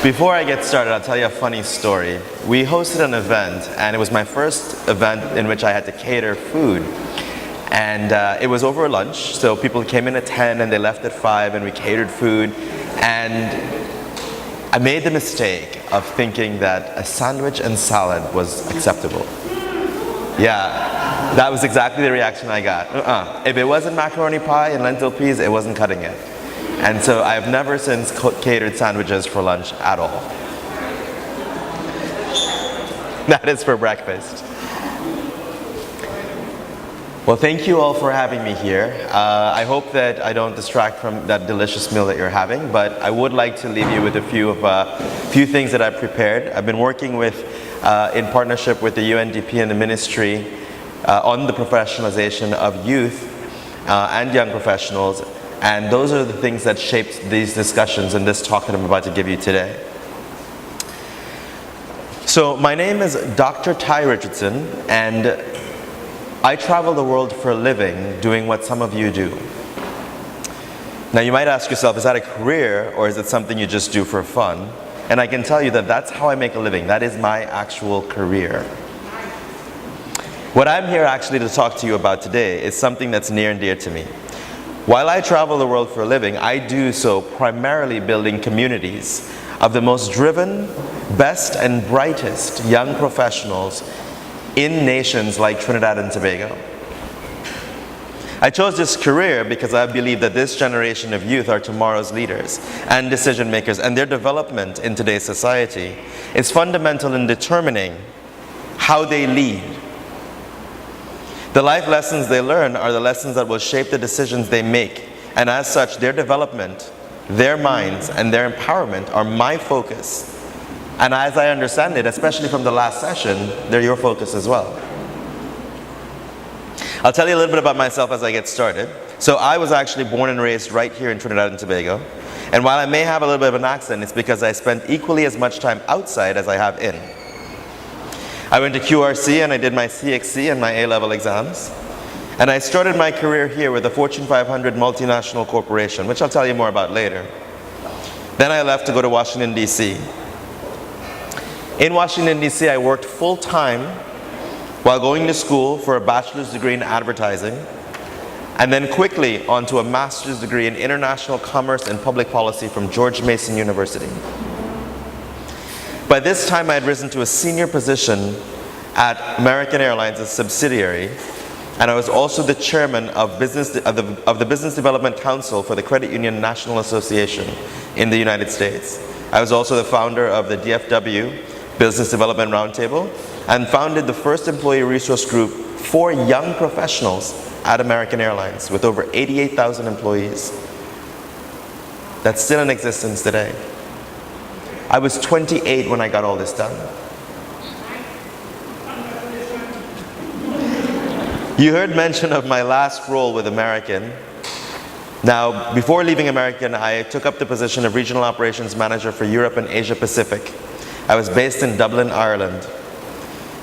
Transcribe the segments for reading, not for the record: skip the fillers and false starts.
Before I get started, I'll tell you a funny story. We hosted an event, and it was my first event in which I had to cater food. And it was over lunch, so people came in at 10 and they left at 5, and we catered food. And I made the mistake of thinking that a sandwich and salad was acceptable. Yeah, that was exactly the reaction I got. If it wasn't macaroni pie and lentil peas, it wasn't cutting it. And so I've never since catered sandwiches for lunch at all. That is for breakfast. Well, thank you all for having me here. I hope that I don't distract from that delicious meal that you're having, but I would like to leave you with a few things that I've prepared. I've been working with, in partnership with the UNDP and the ministry on the professionalization of youth and young professionals. And those are the things that shaped these discussions and this talk that I'm about to give you today. So my name is Dr. Ty Richardson, and I travel the world for a living doing what some of you do. Now you might ask yourself, is that a career or is it something you just do for fun? And I can tell you that that's how I make a living. That is my actual career. What I'm here actually to talk to you about today is something that's near and dear to me. While I travel the world for a living, I do so primarily building communities of the most driven, best and brightest young professionals in nations like Trinidad and Tobago. I chose this career because I believe that this generation of youth are tomorrow's leaders and decision makers, and their development in today's society is fundamental in determining how they lead. The life lessons they learn are the lessons that will shape the decisions they make, and as such, their development, their minds, and their empowerment are my focus. And as I understand it, especially from the last session, they're your focus as well. I'll tell you a little bit about myself as I get started. So I was actually born and raised right here in Trinidad and Tobago. And while I may have a little bit of an accent, it's because I spent equally as much time outside as I have in. I went to QRC and I did my CXC and my A-level exams. And I started my career here with a Fortune 500 multinational corporation, which I'll tell you more about later. Then I left to go to Washington, D.C. In Washington, D.C., I worked full-time while going to school for a bachelor's degree in advertising, and then quickly onto a master's degree in international commerce and public policy from George Mason University. By this time, I had risen to a senior position at American Airlines' subsidiary, and I was also the chairman of the Business Development Council for the Credit Union National Association in the United States. I was also the founder of the DFW Business Development Roundtable, and founded the first employee resource group for young professionals at American Airlines with over 88,000 employees. That's still in existence today. I was 28 when I got all this done. You heard mention of my last role with American. Now, before leaving American, I took up the position of Regional Operations Manager for Europe and Asia Pacific. I was based in Dublin, Ireland.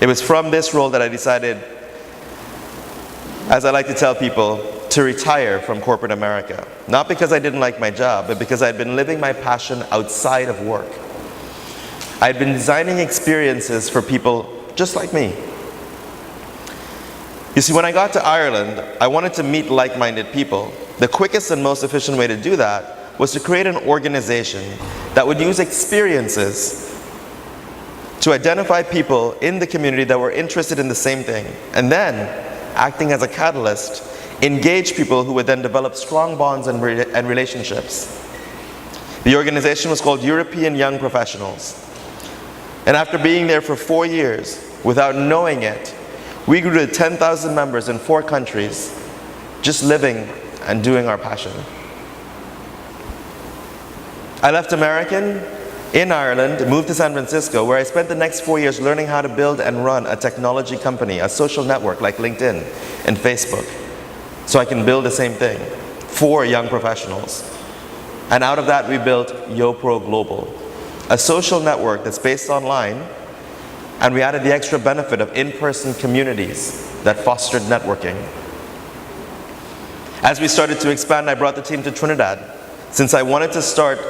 It was from this role that I decided, as I like to tell people, to retire from corporate America. Not because I didn't like my job, but because I'd been living my passion outside of work. I'd been designing experiences for people just like me. You see, when I got to Ireland, I wanted to meet like-minded people. The quickest and most efficient way to do that was to create an organization that would use experiences to identify people in the community that were interested in the same thing, and then, acting as a catalyst, engage people who would then develop strong bonds and relationships. The organization was called European Young Professionals. And after being there for 4 years, without knowing it, we grew to 10,000 members in 4 countries, just living and doing our passion. I left American in Ireland, moved to San Francisco, where I spent the next 4 years learning how to build and run a technology company, a social network like LinkedIn and Facebook, so I can build the same thing for young professionals. And out of that, we built YoPro Global, a social network that's based online, and we added the extra benefit of in-person communities that fostered networking. As we started to expand, I brought the team to Trinidad, since I wanted to start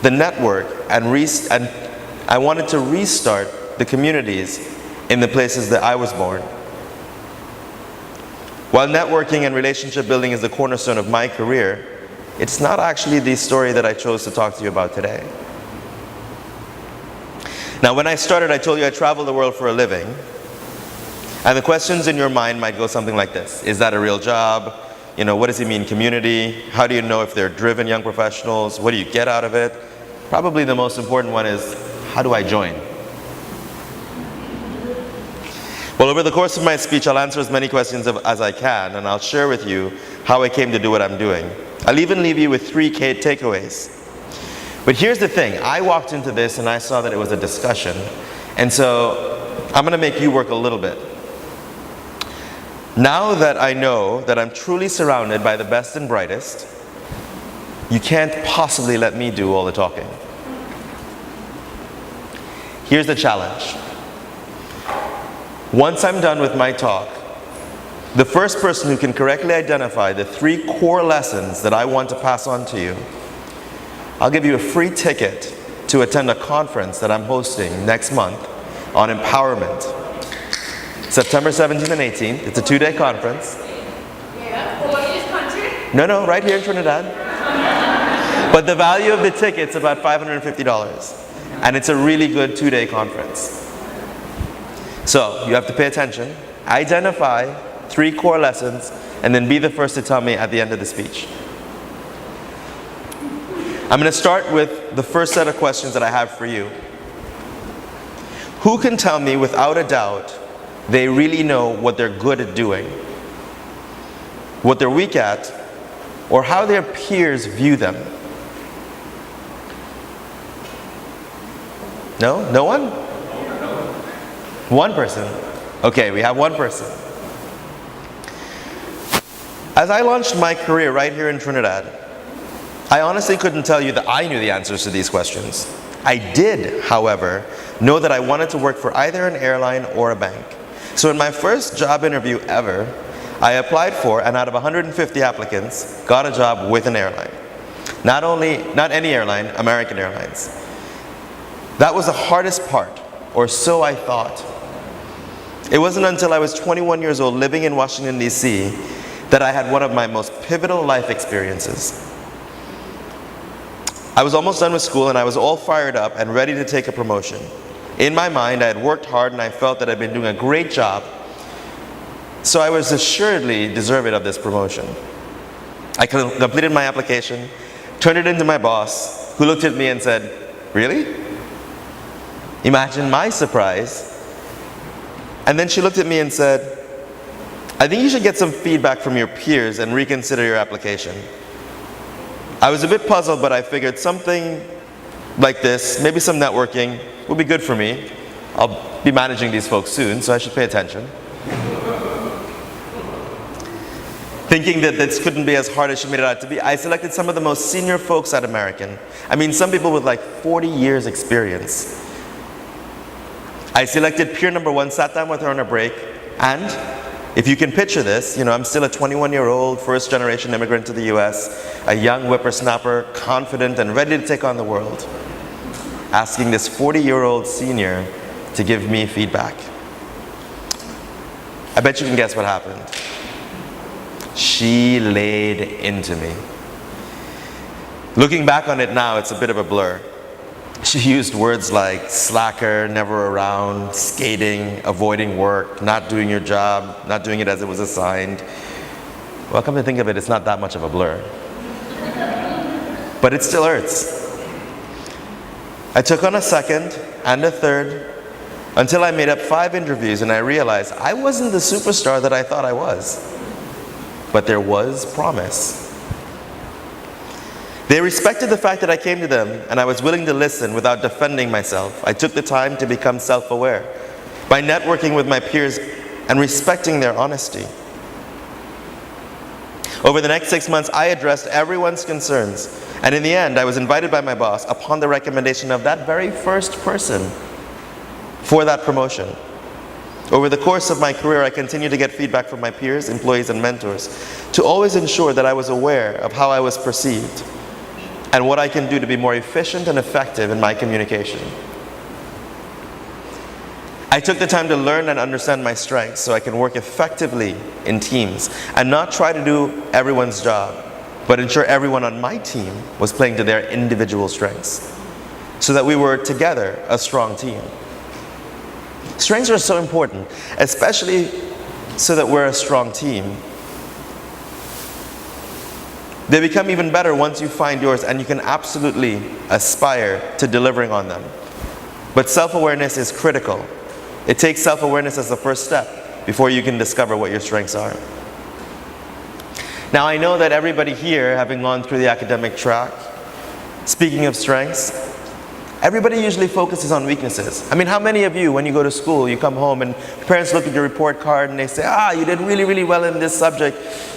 the network, and I wanted to restart the communities in the places that I was born. While networking and relationship building is the cornerstone of my career, it's not actually the story that I chose to talk to you about today. Now, when I started, I told you I travel the world for a living. And the questions in your mind might go something like this. Is that a real job? You know, what does it mean, community? How do you know if they're driven young professionals? What do you get out of it? Probably the most important one is, how do I join? Well, over the course of my speech, I'll answer as many questions as I can, and I'll share with you how I came to do what I'm doing. I'll even leave you with 3 takeaways. But here's the thing. I walked into this and I saw that it was a discussion. And so I'm going to make you work a little bit. Now that I know that I'm truly surrounded by the best and brightest, you can't possibly let me do all the talking. Here's the challenge. Once I'm done with my talk, the first person who can correctly identify the 3 core lessons that I want to pass on to you, I'll give you a free ticket to attend a conference that I'm hosting next month on empowerment. September 17th and 18th. It's a 2-day conference. No, right here in Trinidad. But the value of the ticket's about $550. And it's a really good 2-day conference. So you have to pay attention, identify 3 core lessons, and then be the first to tell me at the end of the speech. I'm going to start with the first set of questions that I have for you. Who can tell me without a doubt they really know what they're good at doing, what they're weak at, or how their peers view them? No? No one? One person. Okay, we have one person. As I launched my career right here in Trinidad, I honestly couldn't tell you that I knew the answers to these questions. I did, however, know that I wanted to work for either an airline or a bank. So in my first job interview ever, I applied for, and out of 150 applicants, got a job with an airline. Not any airline, American Airlines. That was the hardest part, or so I thought. It wasn't until I was 21 years old living in Washington, D.C. that I had one of my most pivotal life experiences. I was almost done with school and I was all fired up and ready to take a promotion. In my mind, I had worked hard and I felt that I'd been doing a great job, so I was assuredly deserving of this promotion. I completed my application, turned it into my boss, who looked at me and said, "Really?" Imagine my surprise. And then she looked at me and said, "I think you should get some feedback from your peers and reconsider your application." I was a bit puzzled, but I figured something like this, maybe some networking, would be good for me. I'll be managing these folks soon, so I should pay attention. Thinking that this couldn't be as hard as she made it out to be, I selected some of the most senior folks at American. I mean, some people with like 40 years experience. I selected peer number 1, sat down with her on a break, and if you can picture this, you know, I'm still a 21-year-old, first-generation immigrant to the US, a young whippersnapper, confident and ready to take on the world, asking this 40-year-old senior to give me feedback. I bet you can guess what happened. She laid into me. Looking back on it now, it's a bit of a blur. She used words like slacker, never around, skating, avoiding work, not doing your job, not doing it as it was assigned. Well, come to think of it, it's not that much of a blur. But it still hurts. I took on a second and a third until I made up 5 interviews and I realized I wasn't the superstar that I thought I was. But there was promise. They respected the fact that I came to them and I was willing to listen without defending myself. I took the time to become self-aware by networking with my peers and respecting their honesty. Over the next 6 months, I addressed everyone's concerns, and in the end, I was invited by my boss upon the recommendation of that very first person for that promotion. Over the course of my career, I continued to get feedback from my peers, employees, and mentors to always ensure that I was aware of how I was perceived. and what I can do to be more efficient and effective in my communication. I took the time to learn and understand my strengths so I can work effectively in teams and not try to do everyone's job, but ensure everyone on my team was playing to their individual strengths so that we were together a strong team. Strengths are so important, especially so that we're a strong team. They become even better once you find yours, and you can absolutely aspire to delivering on them. But self-awareness is critical. It takes self-awareness as the first step before you can discover what your strengths are. Now, I know that everybody here, having gone through the academic track, speaking of strengths, everybody usually focuses on weaknesses. I mean, how many of you, when you go to school, you come home and parents look at your report card and they say, you did really, really well in this subject,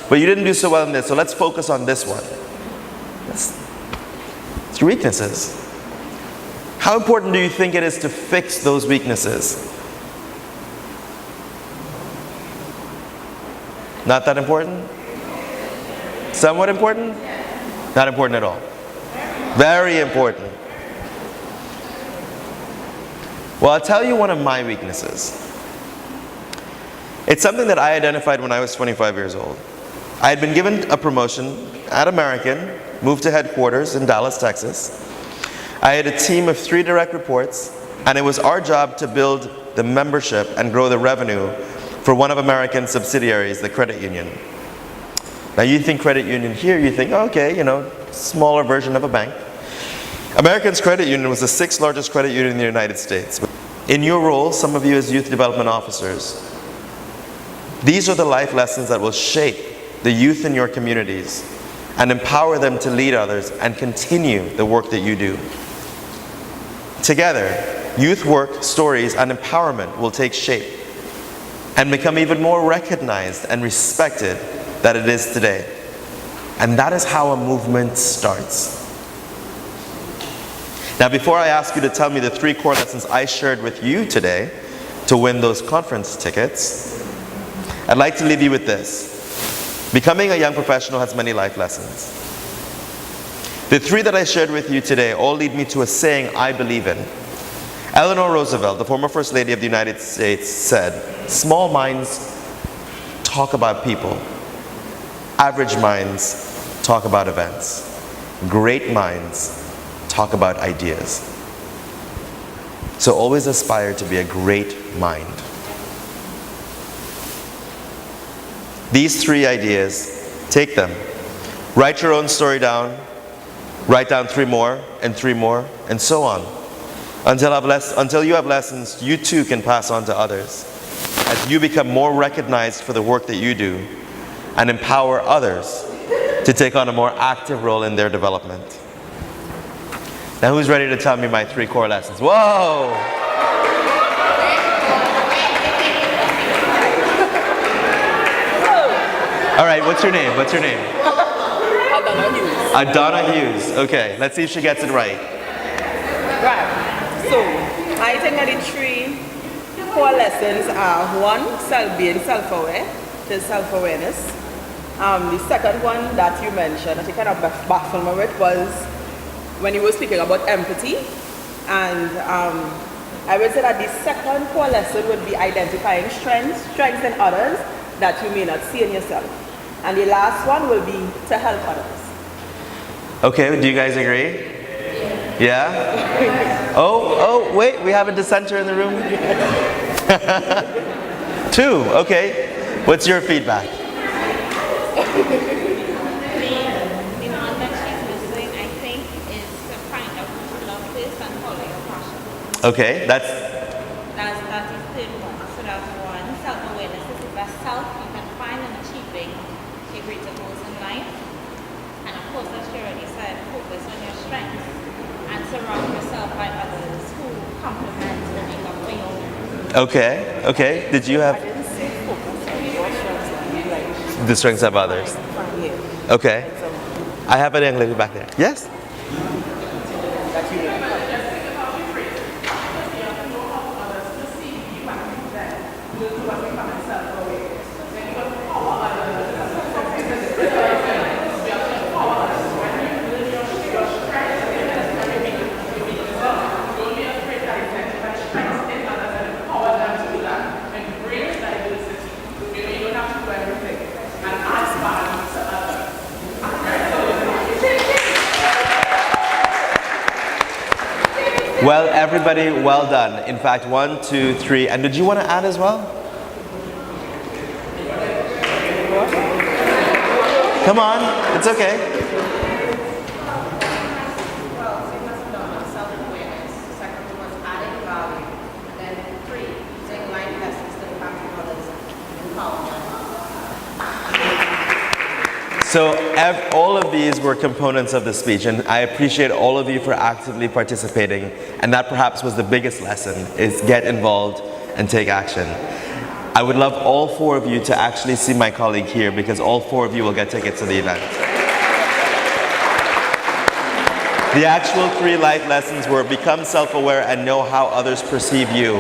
but you didn't do so well in this, so let's focus on this one. It's your weaknesses. How important do you think it is to fix those weaknesses? Not that important? Somewhat important? Not important at all. Very important. Well, I'll tell you one of my weaknesses. It's something that I identified when I was 25 years old. I had been given a promotion at American, moved to headquarters in Dallas, Texas. I had a team of 3 direct reports, and it was our job to build the membership and grow the revenue for one of American's subsidiaries, the credit union. Now you think credit union here, you think, okay, smaller version of a bank. American's credit union was the 6th largest credit union in the United States. In your role, some of you as youth development officers, these are the life lessons that will shape the youth in your communities and empower them to lead others and continue the work that you do. Together, youth work, stories, and empowerment will take shape and become even more recognized and respected than it is today. And that is how a movement starts. Now, before I ask you to tell me the 3 core lessons I shared with you today to win those conference tickets, I'd like to leave you with this. Becoming a young professional has many life lessons. The 3 that I shared with you today all lead me to a saying I believe in. Eleanor Roosevelt, the former First Lady of the United States, said, "Small minds talk about people. Average minds talk about events. Great minds talk about ideas." So always aspire to be a great mind. These 3 ideas, take them. Write your own story down. Write down 3 more, and 3 more, and so on. Until you have lessons you too can pass on to others, as you become more recognized for the work that you do and empower others to take on a more active role in their development. Now, who's ready to tell me my 3 core lessons? Whoa! All right, what's your name? What's your name? Adana Hughes. Adana Hughes. Okay, let's see if she gets it right. Right. So, I think that the 3 core lessons are 1, being self-aware, which is self-awareness. The second one that you mentioned, that you kind of baffled me with, was when you were speaking about empathy. And I would say that the second core lesson would be identifying strengths in others that you may not see in yourself. And the last one will be to help others. Okay, do you guys agree? Yeah? Oh, wait, we have a dissenter in the room? 2, okay. What's your feedback? The one that she's missing, I think, is to find out what you love first and follow your passion. Okay, that is third one. So that's 1, self-awareness. This is the self you can find in achieving your greater goals in life. And of course, as she already said, focus on your strengths and surround yourself by others who complement the make up for your. Okay. Did you have I didn't say focus on your strengths, like the strengths of others? from here. Okay. I have a young lady back there. Yes? That you know. Well, everybody, well done. In fact, 1, 2, 3. And did you want to add as well? Come on, it's okay. Well, so you must have known self-awareness. Second one was adding value. And then 3, using life lessons to impact others and empower them. So all of these were components of the speech, and I appreciate all of you for actively participating. And that perhaps was the biggest lesson, is get involved and take action. I would love all 4 of you to actually see my colleague here, because all 4 of you will get tickets to the event. The actual 3 life lessons were: become self-aware and know how others perceive you.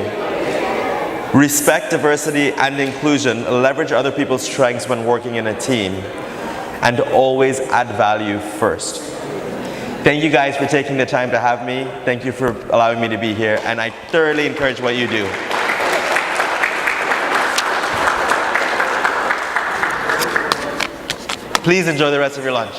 Respect diversity and inclusion, leverage other people's strengths when working in a team, and always add value first. Thank you guys for taking the time to have me. Thank you for allowing me to be here, and I thoroughly encourage what you do. Please enjoy the rest of your lunch.